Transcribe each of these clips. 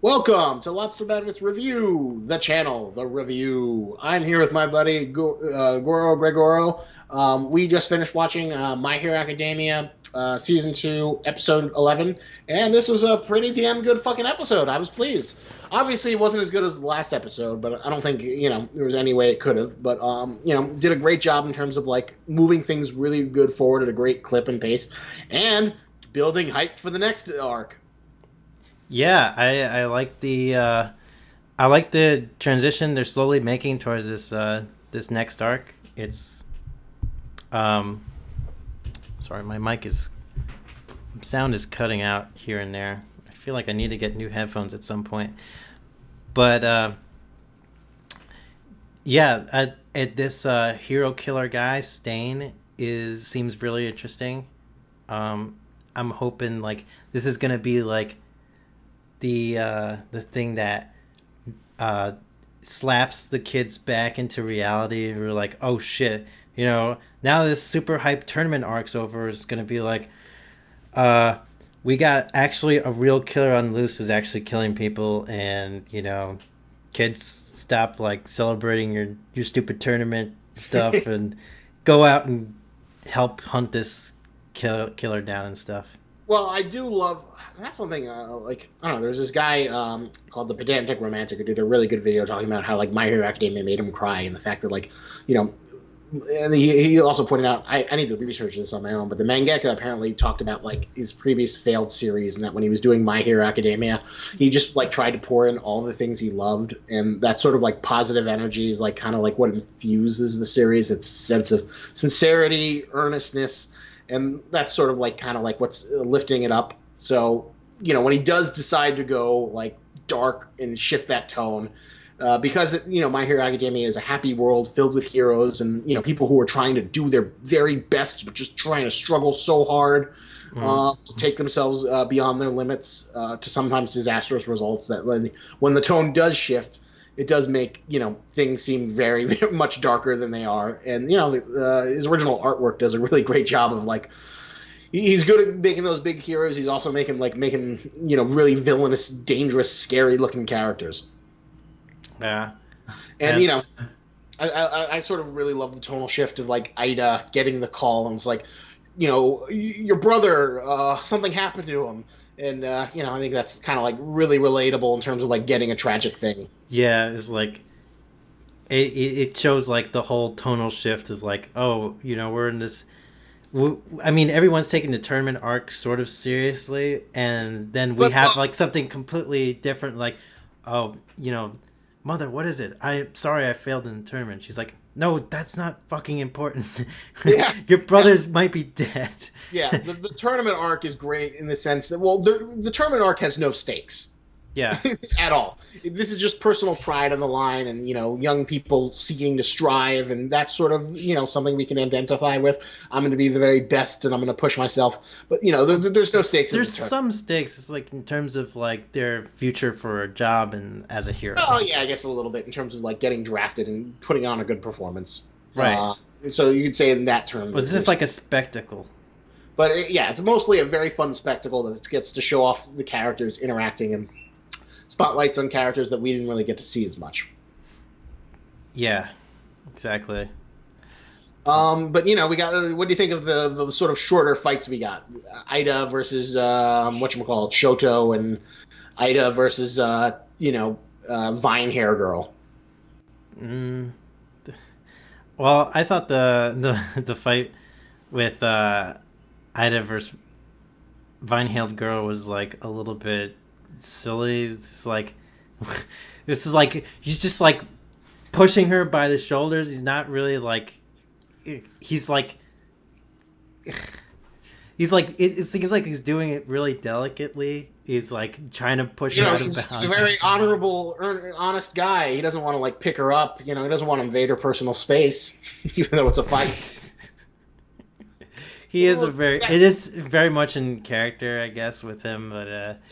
Welcome to Lobster Magnet Review, the channel, the review. I'm here with my buddy Goro Gregoro. We just finished watching My Hero Academia Season 2, Episode 11, and this was a pretty damn good fucking episode. I was pleased. Obviously, it wasn't as good as the last episode, but I don't think, there was any way it could have. But, did a great job in terms of, like, moving things really good forward at a great clip and pace, and building hype for the next arc. Yeah, I like the transition they're slowly making towards this next arc. It's um sorry, my mic is sound is cutting out here and there. I feel like I need to get new headphones at some point. But yeah, this hero killer guy Stain is seems really interesting. I'm hoping like this is gonna be like the thing that uh, slaps the kids back into reality. We're like, oh shit, now this super hype tournament arc's over. It's gonna be like, we got actually a real killer on loose who's actually killing people, and kids stop like celebrating your stupid tournament stuff and go out and help hunt this killer down and stuff. Well, I do love. That's one thing. I don't know. There's this guy called the Pedantic Romantic who did a really good video talking about how like My Hero Academia made him cry, and the fact that like, you know, and he also pointed out I need to research this on my own, but the mangaka apparently talked about like his previous failed series, and that when he was doing My Hero Academia, he just like tried to pour in all the things he loved, and that sort of like positive energy is like kind of like what infuses the series. Its sense of sincerity, earnestness, and that's sort of like kind of like what's lifting it up. So when he does decide to go like dark and shift that tone, because My Hero Academia is a happy world filled with heroes and people who are trying to do their very best, but just trying to struggle so hard to take themselves beyond their limits to sometimes disastrous results. That when the tone does shift, it does make things seem very, very much darker than they are. And his original artwork does a really great job of like he's good at making those big heroes. He's also making really villainous, dangerous, scary looking characters. Yeah, And and I sort of really love the tonal shift of like Ida getting the call and it's like, your brother, something happened to him. And I think that's kind of like really relatable in terms of like getting a tragic thing. yeah, it's like it shows like the whole tonal shift of like, oh, we're in this. I mean, everyone's taking the tournament arc sort of seriously, and then we But have like something completely different, like, oh, mother, what is it? I'm sorry, I failed in the tournament. She's like, no, that's not fucking important. yeah, Your brothers might be dead. yeah, the tournament arc is great in the sense that the tournament arc has no stakes. Yeah, At all. This is just personal pride on the line, and young people seeking to strive, and that's sort of something we can identify with. I'm going to be the very best, and I'm going to push myself. But there's no stakes. there's some stakes. It's like in terms of like their future for a job and as a hero. Oh yeah, I guess a little bit in terms of like getting drafted and putting on a good performance. Right. So you could say in that term. But this is like a spectacle. But yeah, it's mostly a very fun spectacle that gets to show off the characters interacting and spotlights on characters that we didn't really get to see as much. Yeah, exactly. But we got. What do you think of the sort of shorter fights we got? Ida versus whatchamacallit, Shoto, and Ida versus Vine Hair Girl. Mm. Well, I thought the fight with Ida versus Vine-Hailed Girl was like a little bit silly. It's like this is like he's just like pushing her by the shoulders. He's not really like he's like it seems like he's doing it really delicately. He's like trying to push her out of He's bounds. a very honorable, honest guy. He doesn't want to like pick her up. He doesn't want to invade her personal space, even though it's a fight. He is it is very much in character, I guess, with him, but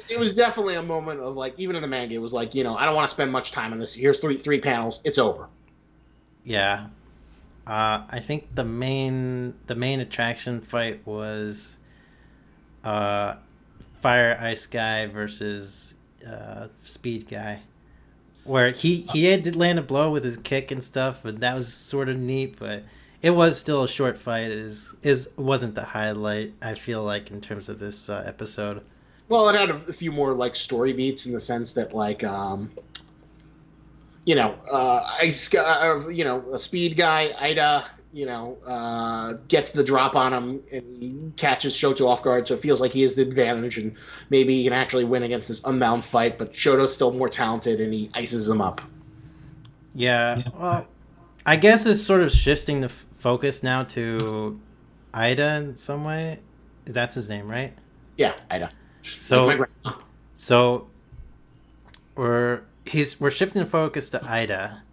it was definitely a moment of like, even in the manga, it was like, I don't want to spend much time on this. Here's three panels. It's over. yeah. I think the main attraction fight was Fire Ice Guy versus speed guy, where he had to land a blow with his kick and stuff, but that was sort of neat. But it was still a short fight. Is wasn't the highlight, I feel like, in terms of this episode. Well, it had a few more like story beats in the sense that like a speed guy, Ida, gets the drop on him and he catches Shoto off guard, so it feels like he has the advantage and maybe he can actually win against this unbalanced fight. But Shoto's still more talented and he ices him up. Yeah, well, I guess it's sort of shifting the focus now to Ida in some way. That's his name, right? Yeah, Ida. Like my So grandma. so we're shifting the focus to Ida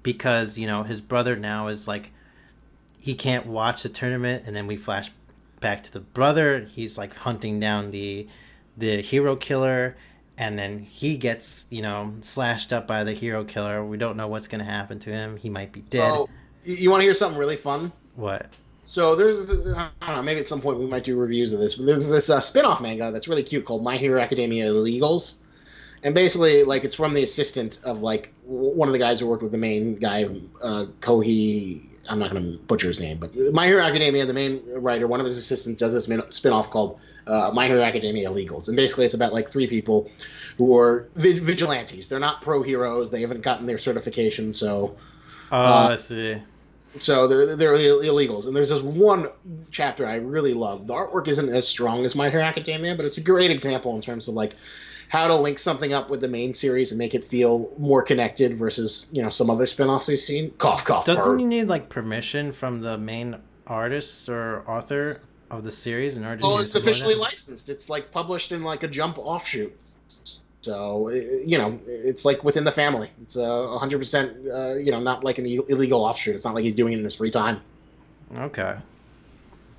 because his brother now is like he can't watch the tournament, and then we flash back to the brother. He's like hunting down the hero killer, and then he gets slashed up by the hero killer. We don't know what's going to happen to him. He might be dead. So you want to hear something really fun? What? So there's, I don't know, maybe at some point we might do reviews of this, but there's this spin-off manga that's really cute called My Hero Academia Illegals. And basically, like, it's from the assistant of, like, one of the guys who worked with the main guy, Kohi, I'm not going to butcher his name, but My Hero Academia, the main writer, one of his assistants does this spin-off called My Hero Academia Illegals. And basically it's about, like, three people who are vigilantes. They're not pro-heroes. They haven't gotten their certification, so... Oh, I see. So they're illegals, and there's this one chapter I really love. The artwork isn't as strong as My Hero Academia, but it's a great example in terms of like how to link something up with the main series and make it feel more connected versus some other spin-offs we've seen. Cough, cough. Doesn't he need like permission from the main artist or author of the series in order to do Well, it's something officially like that? licensed. It's like published in like a Jump offshoot. So it's like within the family. It's 100%. Not like an illegal offshoot. It's not like he's doing it in his free time. Okay.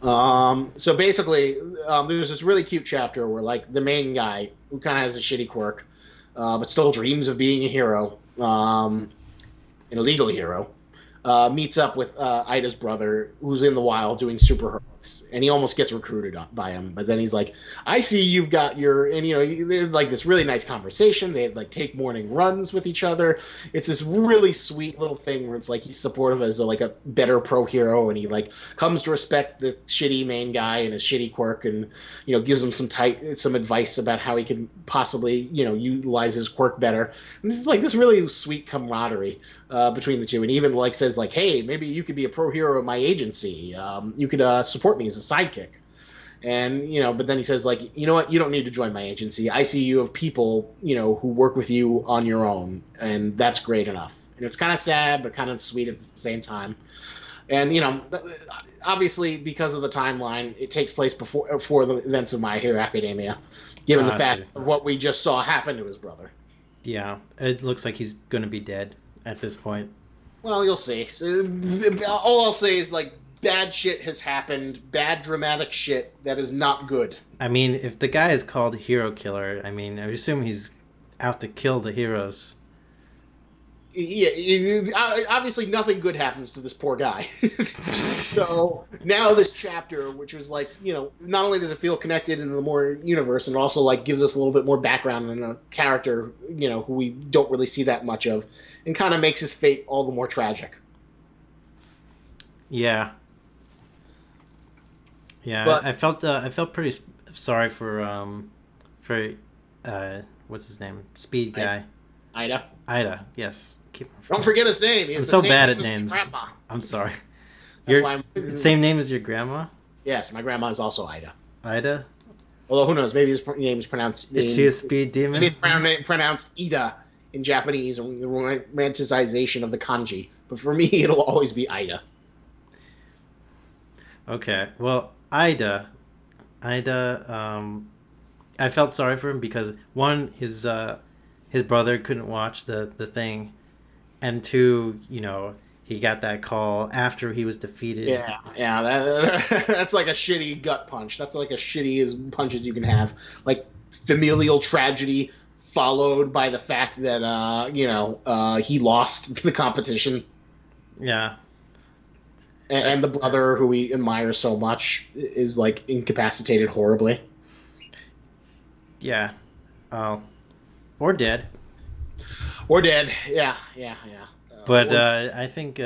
So basically, there's this really cute chapter where like the main guy who kind of has a shitty quirk, but still dreams of being a hero, an illegal hero, meets up with Ida's brother who's in the wild doing super heroics, and he almost gets recruited by him. But then he's like, "I see you've got your," and they had like this really nice conversation. They like take morning runs with each other. It's this really sweet little thing where it's like he's supportive as like a better pro hero, and he like comes to respect the shitty main guy and his shitty quirk, and gives him some advice about how he can possibly utilize his quirk better. And this is like this really sweet camaraderie between the two, and he even like says like, "Hey, maybe you could be a pro hero of my agency. You could support me as a sidekick." And but then he says like, "You know what? You don't need to join my agency. I see you have people who work with you on your own, and that's great enough." And it's kind of sad, but kind of sweet at the same time. And obviously because of the timeline, it takes place before the events of My Hero Academia, given the I fact see. of what we just saw happen to his brother. Yeah, it looks like he's gonna be dead at this point. Well, you'll see. So, all I'll say is like bad shit has happened, bad dramatic shit that is not good. I mean, if the guy is called Hero Killer, I mean, I assume he's out to kill the heroes. Yeah, obviously nothing good happens to this poor guy. So now this chapter, which was like, not only does it feel connected in the more universe, and also like gives us a little bit more background on a character, who we don't really see that much of, and kind of makes his fate all the more tragic. Yeah, yeah. But I felt pretty sorry for what's his name, Speed guy. Ida, Ida. Yes. don't forget his name. He I'm has so the same bad name at as my names. grandma. I'm sorry. That's Your why same name as your grandma, Yes, my grandma is also Ida. Ida. Although who knows? Maybe his name is pronounced. Is she a speed demon? Maybe it's pronounced Ida in Japanese, or the romanticization of the kanji. But for me, it'll always be Ida. Okay. Well, Ida. I felt sorry for him because one, his brother couldn't watch the thing, and two, he got that call after he was defeated. Yeah. That's like a shitty gut punch. That's like a shitty as punch as you can have. Like familial tragedy followed by the fact that he lost the competition, Yeah. and the brother who we admire so much is like incapacitated horribly. Yeah. Oh. or dead. Or dead. Yeah, yeah, yeah. But I think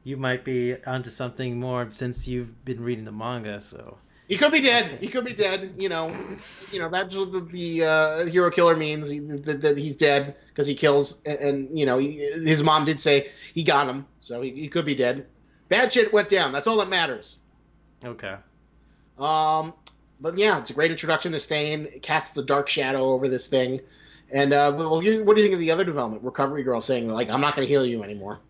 you might be onto something more since you've been reading the manga. So He could be dead. okay, He could be dead. That's what the hero killer means. That he's dead because he kills, and his mom did say he got him, so he could be dead. Bad shit went down. That's all that matters. okay. Um, but yeah, it's a great introduction to Stain. It casts a dark shadow over this thing. And what do you think of the other development? Recovery Girl saying like, "I'm not going to heal you anymore."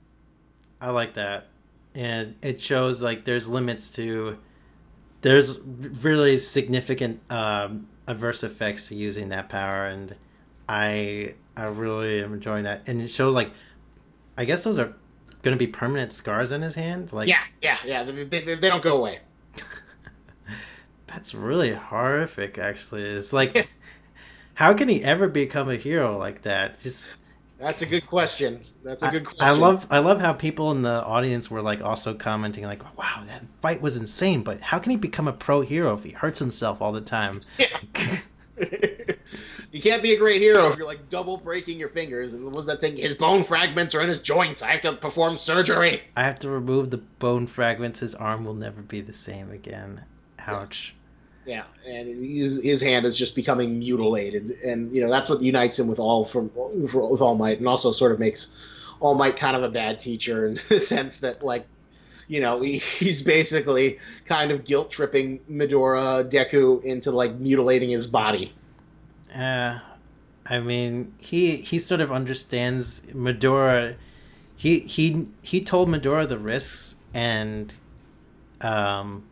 I like that, and it shows like there's really significant adverse effects to using that power, and I really am enjoying that, and it shows like I guess those are going to be permanent scars on his hand. Like Yeah, yeah, yeah. They don't go away. that's really horrific. Actually, it's like how can he ever become a hero like that? Just That's a good question. That's a I, good I question. love I love how people in the audience were like also commenting like, "Wow, that fight was insane!" But how can he become a pro hero if he hurts himself all the time? Yeah. You can't be a great hero if you're like double breaking your fingers. And what was that thing? His bone fragments are in his joints. I have to perform surgery. I have to remove the bone fragments. His arm will never be the same again. Yeah, Ouch. yeah. And his hand is just becoming mutilated, and that's what unites him with with All Might, and also sort of makes All Might kind of a bad teacher in the sense that like he's basically kind of guilt tripping Midora Deku into like mutilating his body. Uh, I mean, he sort of understands Medora. He told Medora the risks, um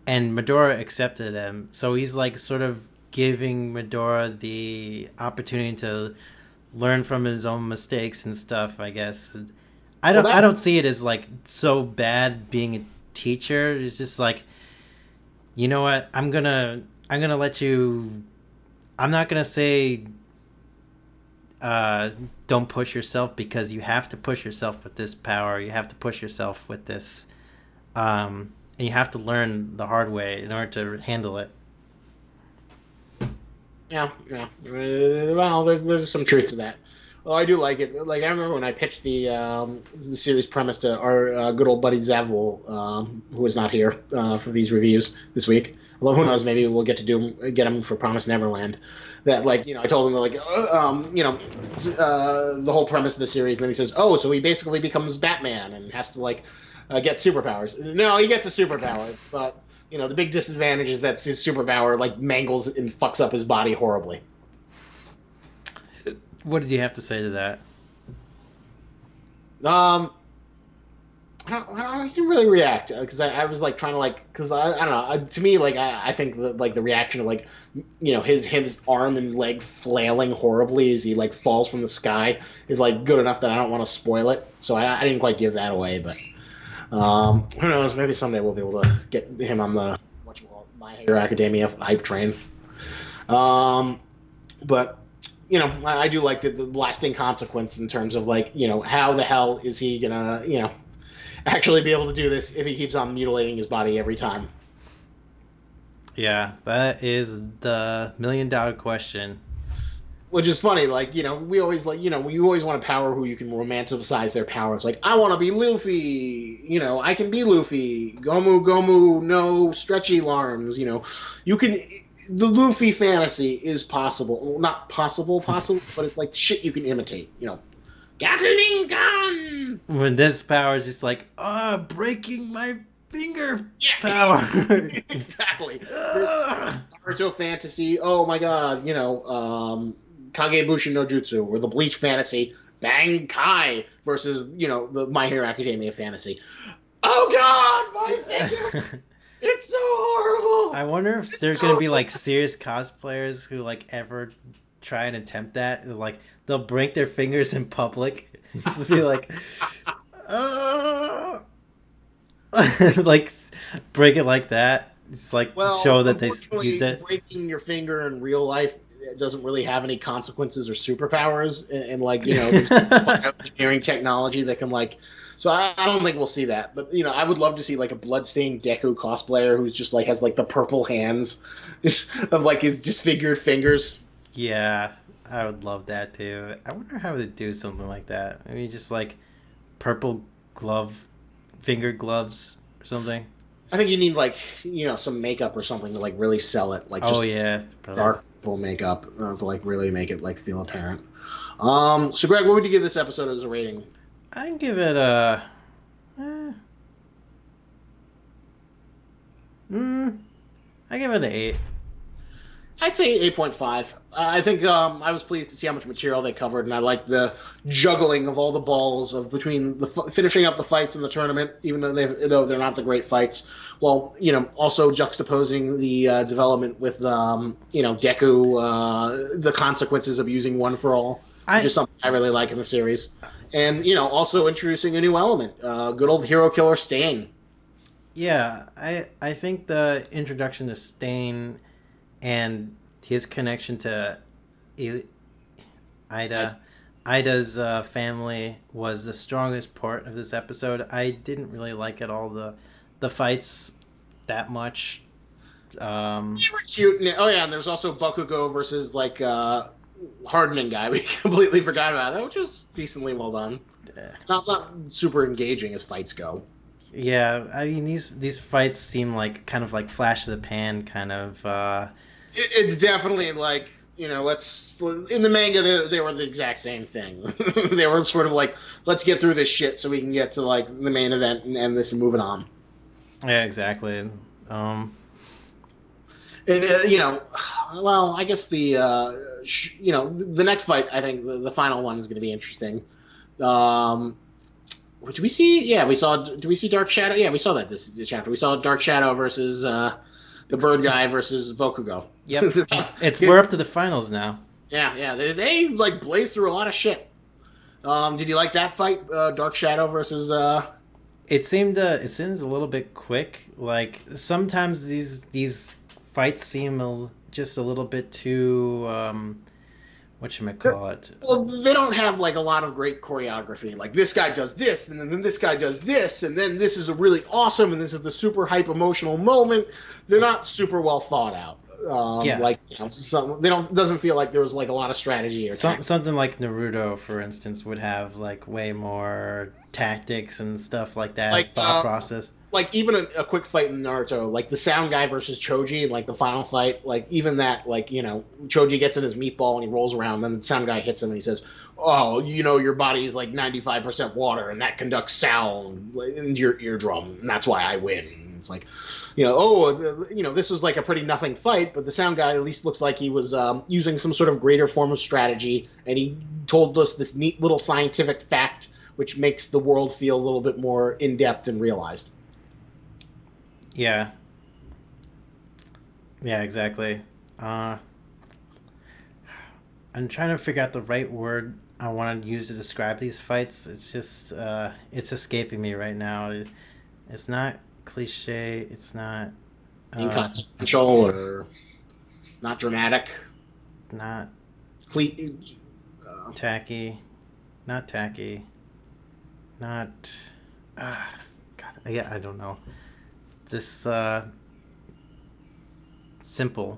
and Medora accepted them. So he's like sort of giving Medora the opportunity to learn from his own mistakes and stuff. I guess Well, I that don't see it as like so bad being a teacher. It's just like you know what I'm gonna let you. I'm not gonna say uh, don't push yourself because you have to push yourself with this power. You have to push yourself with this, and you have to learn the hard way in order to handle it. Yeah, yeah. Well, there's some truth to that. Well, I do like it. Like I remember when I pitched the series premise to our good old buddy Zavul, who is not here for these reviews this week. Although who knows, maybe we'll get him for Promise Neverland. That like I told him that, like the whole premise of the series, and then he says, oh, so he basically becomes Batman and has to like get superpowers. No, he gets a superpower, but the big disadvantage is that his superpower like mangles and fucks up his body horribly. What did you have to say to that? Um, I didn't really react because I was like trying to like because I don't know to me like I think that like the reaction of like his arm and leg flailing horribly as he like falls from the sky is like good enough that I don't want to spoil it. So I didn't quite give that away, but who knows? Maybe someday we'll be able to get him on the My Hero Academia hype train. Um, but I do like the lasting consequence in terms of like how the hell is he gonna actually be able to do this if he keeps on mutilating his body every time? Yeah, that is the $1 million question. Which is funny, like we always like you always want to power who you can romanticize their power. It's like I want to be Luffy, I can be Luffy. Gomu Gomu, no stretchy arms. You can. The Luffy fantasy is possible, well, not possible, but it's like shit you can imitate. Gatling gun. When this power is just like, breaking my finger Yeah, power. exactly. There's Naruto fantasy. Oh my god, Kagebushin no Jutsu, or the Bleach fantasy, Bang Kai versus the My Hero Academia fantasy. Oh God, my finger! It's so horrible. I wonder if It's there's so gonna be like serious cosplayers who like ever try and attempt that. Like they'll break their fingers in public. Just be like, "Ah." like break it like that. Just like well. show that they use Unfortunately, it. breaking your finger in real life doesn't really have any consequences or superpowers, and like there's engineering technology that can like. So I don't think we'll see that, but I would love to see like a bloodstained Deku cosplayer who's just like has like the purple hands of like his disfigured fingers. Yeah, I would love that too. I wonder how to do something like that. Maybe just like purple glove, finger gloves or something. I think you need like some makeup or something to like really sell it, like Oh just yeah, probably. dark purple makeup to like really make it like feel apparent. So Greg, what would you give this episode as a rating? I'd give it a. Eh, I give it an 8. I'd say 8.5. I think I was pleased to see how much material they covered, and I like the juggling of all the balls of between finishing up the fights in the tournament, even though they're not the great fights. Well, also juxtaposing the development with Deku, the consequences of using One for All, which I is something I really like in the series, and also introducing a new element, good old hero killer Stain. Yeah, I think the introduction to Stain and his connection to Ida, Ida's family was the strongest part of this episode. I didn't really like it all the fights that much. They were cute. Oh yeah, and there's also Bakugo versus like hardening guy. We completely forgot about that, which was decently well done. Not super engaging as fights go. Yeah, I mean these fights seem like kind of like flash of the pan kind of. It's definitely like let's in the manga they were the exact same thing. They were sort of like let's get through this shit so we can get to like the main event and end this and move it on. Yeah, exactly. And well, I guess the next fight, I think the final one is going to be interesting. Did we see? Yeah, we saw. Did we see Dark Shadow? Yeah, we saw that this chapter. We saw Dark Shadow versus the bird guy versus Bakugo. Yep, we're up to the finals now. Yeah. They like blazed through a lot of shit. Did you like that fight, Dark Shadow versus? It seemed a little bit quick. Like sometimes these fights seem just a little bit too whatchamacallit. Well, they don't have like a lot of great choreography. Like this guy does this, and then this guy does this, and then this is a really awesome, and this is the super hype emotional moment. They're not super well thought out. Like they don't. Doesn't feel like there was like a lot of strategy or something like Naruto, for instance, would have like way more tactics and stuff like that. Like thought process. Like even a quick fight in Naruto, like the sound guy versus Choji, like the final fight, like even that, like Choji gets in his meatball and he rolls around, then the sound guy hits him and he says, "Oh, your body is like 95% water and that conducts sound into your eardrum, and that's why I win." And it's like, this was like a pretty nothing fight, but the sound guy at least looks like he was using some sort of greater form of strategy, and he told us this neat little scientific fact, which makes the world feel a little bit more in depth and realized. Yeah. Yeah, exactly. I'm trying to figure out the right word I want to use to describe these fights. It's just, it's escaping me right now. It's not cliche. It's not inconsequential or not dramatic. Not tacky. Not tacky. Not. God, I don't know. Just simple.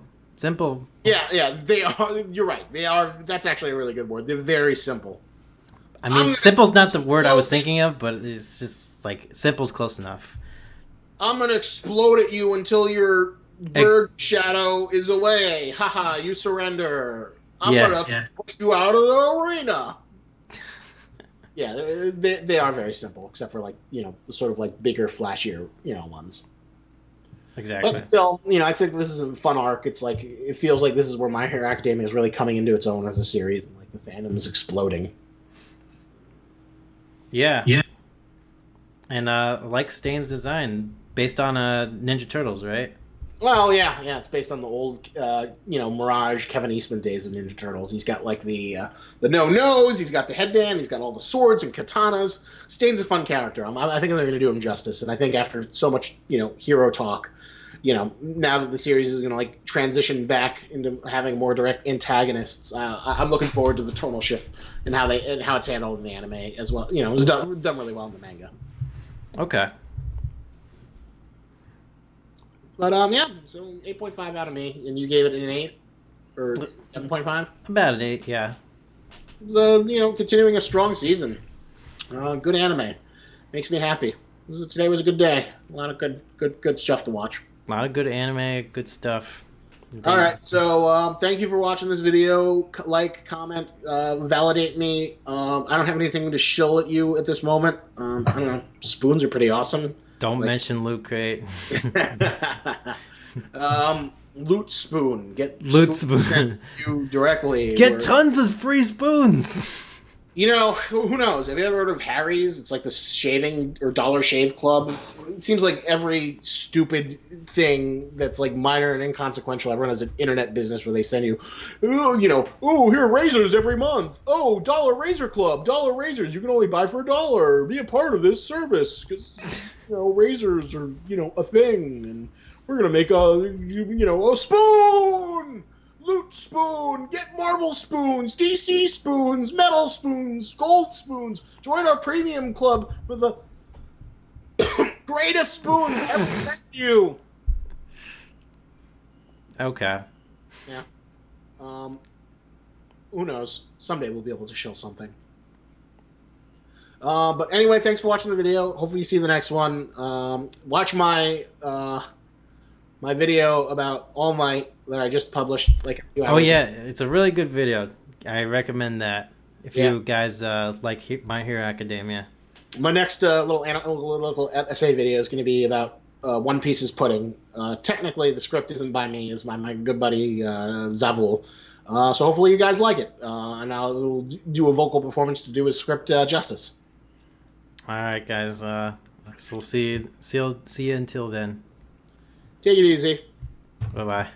Yeah, they are. You're right. They are. That's actually a really good word. They're very simple. I mean, simple's not the word I was thinking of, but it's just like simple's close enough. I'm gonna explode at you until your bird shadow is away. Haha, you surrender. I'm gonna push you out of the arena. Yeah, they are very simple, except for like the sort of like bigger, flashier ones. Exactly. But still, I think this is a fun arc. It's like it feels like this is where My Hero Academia is really coming into its own as a series, and like the fandom is exploding. Yeah. And like Stain's design, based on Ninja Turtles, right? Well, yeah, it's based on the old, Mirage Kevin Eastman days of Ninja Turtles. He's got like the no nose, he's got the headband, he's got all the swords and katanas. Stain's a fun character. I think they're going to do him justice, and I think after so much, hero talk, now that the series is going to like transition back into having more direct antagonists, I'm looking forward to the tonal shift and how it's handled in the anime as well. It was done really well in the manga. Okay. But yeah, so 8.5 out of me, and you gave it an 8 or 7.5. About an 8, yeah. So, continuing a strong season. Good anime. Makes me happy. Today was a good day. A lot of good stuff to watch. A lot of good anime, good stuff. All right, so thank you for watching this video. Like, comment, validate me. I don't have anything to shill at you at this moment. I don't know. Spoons are pretty awesome. Don't mention Loot Crate. Loot Spoon. Get Loot Spoon. You directly. Get tons of free spoons. Who knows? Have you ever heard of Harry's? It's like the shaving or Dollar Shave Club. It seems like every stupid thing that's like minor and inconsequential, everyone has an internet business where they send you, here are razors every month. Oh, Dollar Razor Club, Dollar Razors. You can only buy for $1. Be a part of this service because razors are a thing, and we're gonna make a spoon. Loot Spoon! Get marble spoons, DC spoons, metal spoons, gold spoons. Join our premium club for the greatest spoons ever sent you. Okay. Yeah. Who knows? Someday we'll be able to show something. But anyway, thanks for watching the video. Hopefully you see the next one. Watch my my video about All Might that I just published like a few hours ago. It's a really good video. I recommend that if you guys like My Hero Academia. My next little essay video is going to be about One Piece's pudding. Technically, the script isn't by me; it's by my good buddy Zavul. So hopefully you guys like it, and I'll do a vocal performance to do his script justice. All right, guys. So we'll see you until then. Take it easy. Bye-bye.